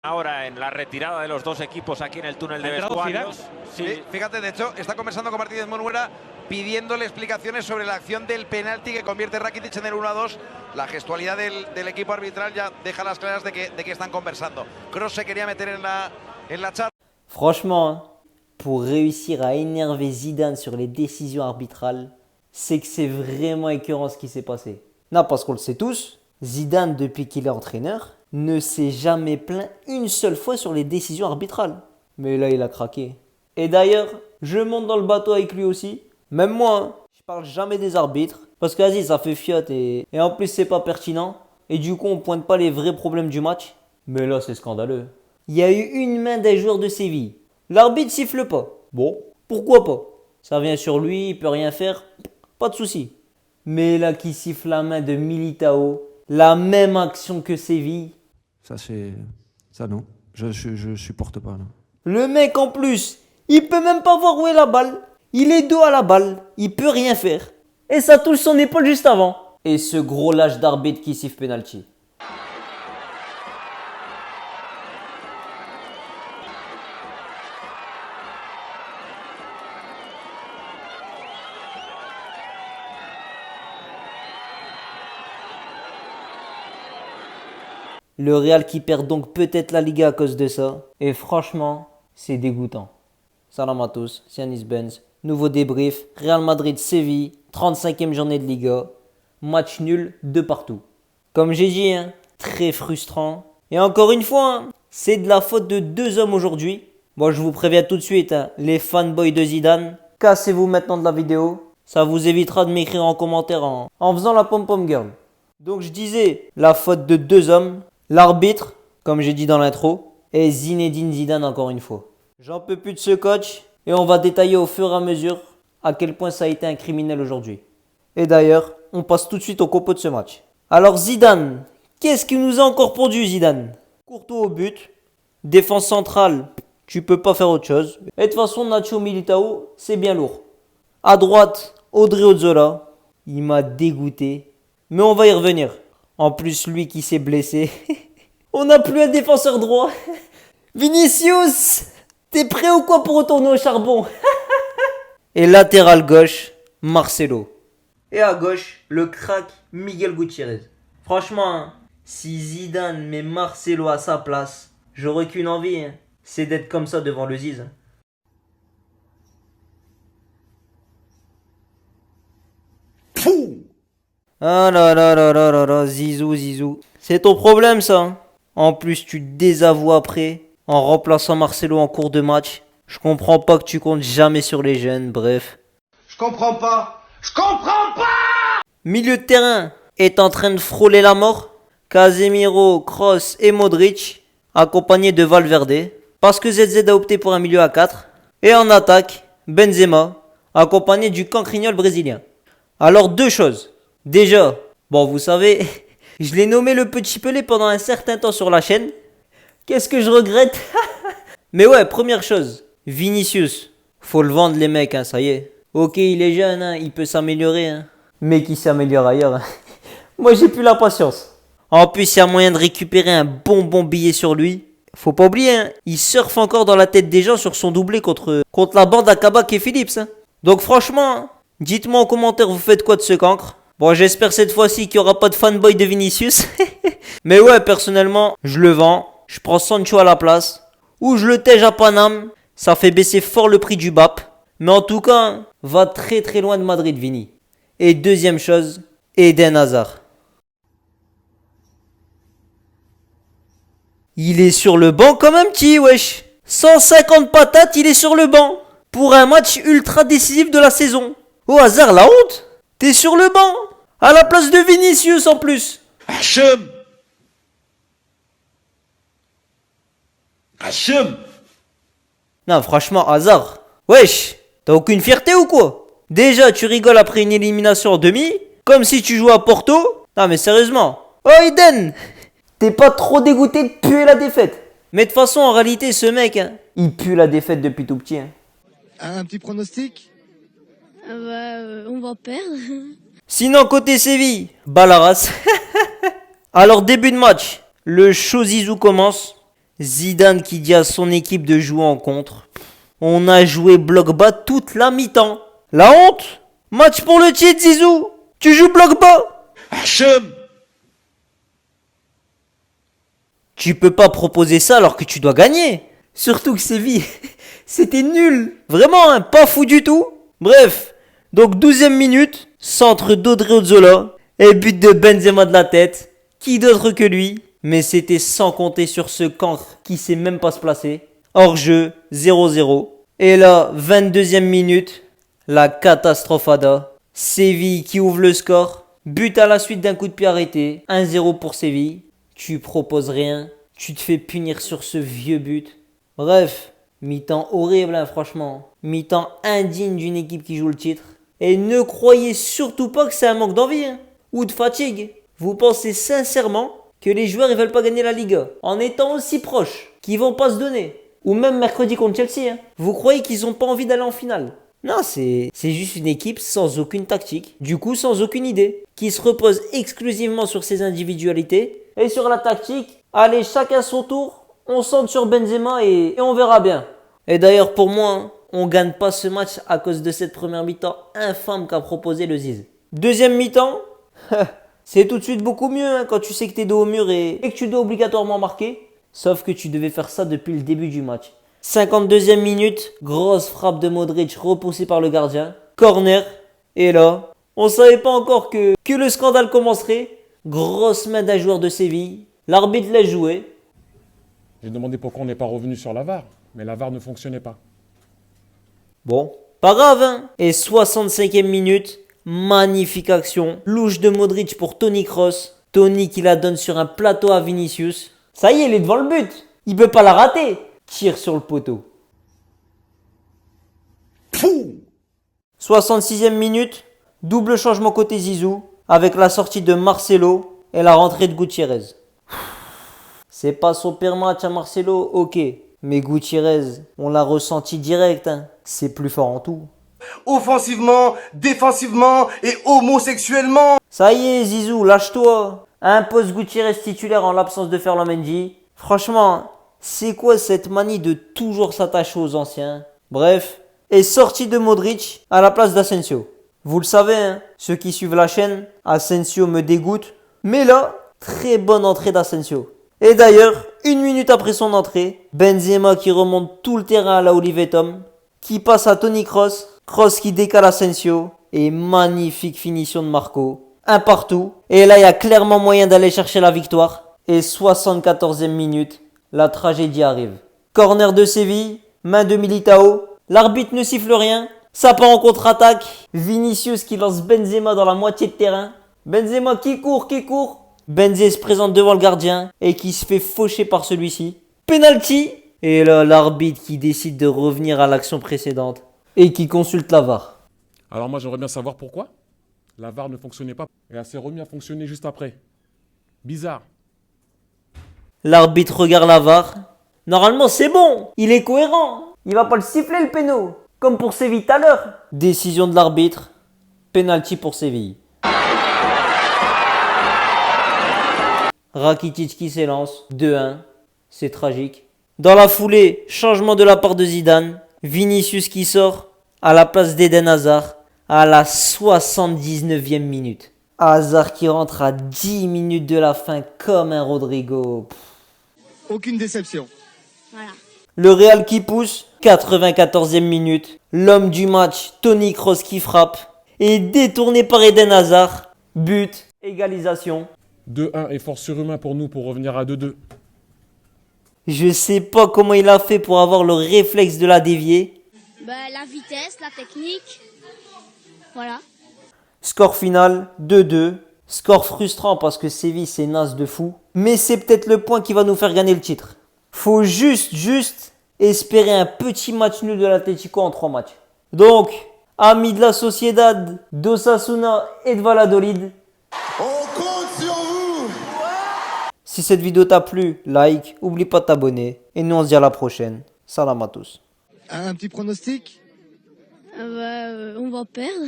Ahora en la retirada de los dos equipos aquí en el túnel de vestuarios. Sí. Fíjate, de hecho, está conversando con Martínez Munuera pidiéndole explicaciones sobre la acción del penalti que convierte Rakitic en el 1-2. La gestualidad del equipo arbitral ya deja las claras de que están conversando. Kroos se quería meter en la chat. Franchement, pour réussir à énerver Zidane sur les décisions arbitrales, c'est que c'est vraiment écœurant ce qui s'est passé. Non, parce qu'on le sait tous, Zidane, depuis qu'il est entraîneur, ne s'est jamais plaint une seule fois sur les décisions arbitrales. Mais là, il a craqué. Et d'ailleurs, je monte dans le bateau avec lui aussi. Même moi, hein, je parle jamais des arbitres. Parce que vas-y, ça fait fiotte et en plus, c'est pas pertinent. Et du coup, on pointe pas les vrais problèmes du match. Mais là, c'est scandaleux. Il y a eu une main des joueurs de Séville. L'arbitre siffle pas. Bon, pourquoi pas? Ça vient sur lui, il peut rien faire. Pas de souci. Mais là, qui siffle la main de Militao, la même action que Séville. Ça non, je supporte pas là. Le mec en plus, il peut même pas voir où est la balle. Il est dos à la balle, il peut rien faire. Et ça touche son épaule juste avant. Et ce gros lâche d'arbitre qui siffle penalty. Le Real qui perd donc peut-être la Liga à cause de ça. Et franchement, c'est dégoûtant. Salam à tous, c'est Anis Benz. Nouveau débrief, Real Madrid-Séville, 35e journée de Liga. Match nul de partout. Comme j'ai dit, hein, très frustrant. Et encore une fois, hein, c'est de la faute de deux hommes aujourd'hui. Bon, je vous préviens tout de suite, hein, les fanboys de Zidane, cassez-vous maintenant de la vidéo. Ça vous évitera de m'écrire en commentaire en faisant la pom-pom girl. Donc je disais, la faute de deux hommes. L'arbitre, comme j'ai dit dans l'intro, est Zinedine Zidane encore une fois. J'en peux plus de ce coach et on va détailler au fur et à mesure à quel point ça a été un criminel aujourd'hui. Et d'ailleurs, on passe tout de suite au compo de ce match. Alors Zidane, qu'est-ce qui nous a encore pondu Zidane? Courtois au but, défense centrale, tu peux pas faire autre chose. Et de toute façon, Nacho Militao, c'est bien lourd. À droite, Audrey Ozzola, il m'a dégoûté. Mais on va y revenir. En plus, lui qui s'est blessé. On n'a plus un défenseur droit. Vinicius, t'es prêt ou quoi pour retourner au charbon? Et latéral gauche, Marcelo. Et à gauche, le crack Miguel Gutiérrez. Franchement, hein, si Zidane met Marcelo à sa place, j'aurais qu'une envie, hein, c'est d'être comme ça devant le Ziz. Pouh. Ah là là là là là là, Zizou, Zizou. C'est ton problème ça. Hein. En plus, tu te désavoues après en remplaçant Marcelo en cours de match. Je comprends pas que tu comptes jamais sur les jeunes, bref. Je comprends pas. Milieu de terrain est en train de frôler la mort. Casemiro, Kroos et Modric, accompagnés de Valverde. Parce que ZZ a opté pour un milieu à 4. Et en attaque, Benzema, accompagné du cancrignol brésilien. Alors deux choses. Déjà, bon vous savez, je l'ai nommé le petit Pelé pendant un certain temps sur la chaîne. Qu'est-ce que je regrette? Mais ouais, première chose, Vinicius. Faut le vendre les mecs, hein, ça y est. Ok, il est jeune, hein, il peut s'améliorer. Hein. Mais qui s'améliore ailleurs. Hein. Moi j'ai plus la patience. En plus, il y a moyen de récupérer un bon billet sur lui. Faut pas oublier, hein, il surfe encore dans la tête des gens sur son doublé contre la bande à Kabak et Phillips. Hein. Donc franchement, hein, dites-moi en commentaire vous faites quoi de ce cancre. Bon, j'espère cette fois-ci qu'il n'y aura pas de fanboy de Vinicius. Mais ouais, personnellement, je le vends. Je prends Sancho à la place. Ou je le tège à Paname. Ça fait baisser fort le prix du BAP. Mais en tout cas, va très très loin de Madrid, Vini. Et deuxième chose, Eden Hazard. Il est sur le banc comme un petit, wesh. 150 patates, il est sur le banc. Pour un match ultra décisif de la saison. Oh, Hazard, la honte. T'es sur le banc. À la place de Vinicius en plus. Hachem. Non, franchement, Hazard. Wesh, t'as aucune fierté ou quoi? Déjà, tu rigoles après une élimination en demi, comme si tu jouais à Porto. Non, mais sérieusement. Oh, Eden, t'es pas trop dégoûté de puer la défaite? Mais de toute façon, en réalité, ce mec, hein, il pue la défaite depuis tout petit. Hein. Un petit pronostic? On va perdre. Sinon, côté Séville, bah la race. Alors, début de match, le show Zizou commence. Zidane qui dit à son équipe de jouer en contre. On a joué bloc bas toute la mi-temps. La honte! Match pour le titre, Zizou! Tu joues bloc bas! Hachem. Tu peux pas proposer ça alors que tu dois gagner. Surtout que Séville, c'était nul. Vraiment, hein, pas fou du tout. Bref, donc 12e minute, centre d'Odriozola et but de Benzema de la tête. Qui d'autre que lui? Mais c'était sans compter sur ce cancre qui sait même pas se placer. Hors jeu, 0-0. Et là, 22e minute, la catastrophada. Séville qui ouvre le score. But à la suite d'un coup de pied arrêté. 1-0 pour Séville. Tu proposes rien. Tu te fais punir sur ce vieux but. Bref, mi-temps horrible, hein, franchement. Mi-temps indigne d'une équipe qui joue le titre. Et ne croyez surtout pas que c'est un manque d'envie, hein, ou de fatigue. Vous pensez sincèrement que les joueurs ne veulent pas gagner la Liga en étant aussi proches, qu'ils vont pas se donner. Ou même mercredi contre Chelsea. Hein. Vous croyez qu'ils n'ont pas envie d'aller en finale? Non, c'est juste une équipe sans aucune tactique, du coup sans aucune idée, qui se repose exclusivement sur ses individualités. Et sur la tactique, allez, chacun son tour, on centre sur Benzema et on verra bien. Et d'ailleurs pour moi, hein, on gagne pas ce match à cause de cette première mi-temps infâme qu'a proposé le Ziz. Deuxième mi-temps, c'est tout de suite beaucoup mieux hein, quand tu sais que t'es dos au mur et que tu dois obligatoirement marquer. Sauf que tu devais faire ça depuis le début du match. 52e minute, grosse frappe de Modric repoussée par le gardien. Corner. Et là, on savait pas encore que le scandale commencerait. Grosse main d'un joueur de Séville. L'arbitre l'a joué. J'ai demandé pourquoi on n'est pas revenu sur la VAR, mais la VAR ne fonctionnait pas. Bon, pas grave hein. Et 65e minute, magnifique action. Louche de Modric pour Toni Kroos. Toni qui la donne sur un plateau à Vinicius. Ça y est, il est devant le but. Il peut pas la rater. Tire sur le poteau. Fou. 66e minute, double changement côté Zizou, avec la sortie de Marcelo et la rentrée de Gutiérrez. C'est pas son pire match à Marcelo, ok. Mais Gutiérrez, on l'a ressenti direct, hein. C'est plus fort en tout. Offensivement, défensivement et homosexuellement. Ça y est, Zizou, lâche-toi. Impose Gutiérrez titulaire en l'absence de Ferland Mendy. Franchement, c'est quoi cette manie de toujours s'attacher aux anciens? Bref, et sortie de Modric à la place d'Asensio. Vous le savez, hein, ceux qui suivent la chaîne, Asensio me dégoûte. Mais là, très bonne entrée d'Asensio. Et d'ailleurs, 1 minute après son entrée, Benzema qui remonte tout le terrain à la Olivetum, qui passe à Toni Kroos, Kroos qui décale Asensio, et magnifique finition de Marco. Un partout, et là il y a clairement moyen d'aller chercher la victoire. Et 74e minute, la tragédie arrive. Corner de Séville, main de Militao, l'arbitre ne siffle rien, ça part en contre-attaque. Vinicius qui lance Benzema dans la moitié de terrain. Benzema qui court. Benzé se présente devant le gardien et qui se fait faucher par celui-ci. Penalty. Et là, l'arbitre qui décide de revenir à l'action précédente et qui consulte la VAR. Alors moi j'aimerais bien savoir pourquoi la VAR ne fonctionnait pas et elle s'est remise à fonctionner juste après. Bizarre. L'arbitre regarde la VAR. Normalement c'est bon, il est cohérent. Il va pas le siffler le péno, comme pour Séville tout à l'heure. Décision de l'arbitre. Penalty pour Séville. Rakitic qui s'élance. 2-1. C'est tragique. Dans la foulée, changement de la part de Zidane. Vinicius qui sort à la place d'Eden Hazard à la 79e minute. Hazard qui rentre à 10 minutes de la fin comme un Rodrigo. Aucune déception. Voilà. Le Real qui pousse, 94e minute. L'homme du match, Toni Kroos qui frappe. Et détourné par Eden Hazard. But, égalisation. 2-1 effort surhumain pour nous pour revenir à 2-2. Je sais pas comment il a fait pour avoir le réflexe de la dévier. Bah, la vitesse, la technique. Voilà. Score final, 2-2. Score frustrant parce que Séville c'est naze de fou. Mais c'est peut-être le point qui va nous faire gagner le titre. Faut juste espérer un petit match nul de l'Atlético en 3 matchs. Donc, amis de la Sociedad, d'Osasuna et de Valladolid. On compte sur vous. Si cette vidéo t'a plu, like, oublie pas de t'abonner. Et nous on se dit à la prochaine. Salam à tous. Un petit pronostic? On va perdre.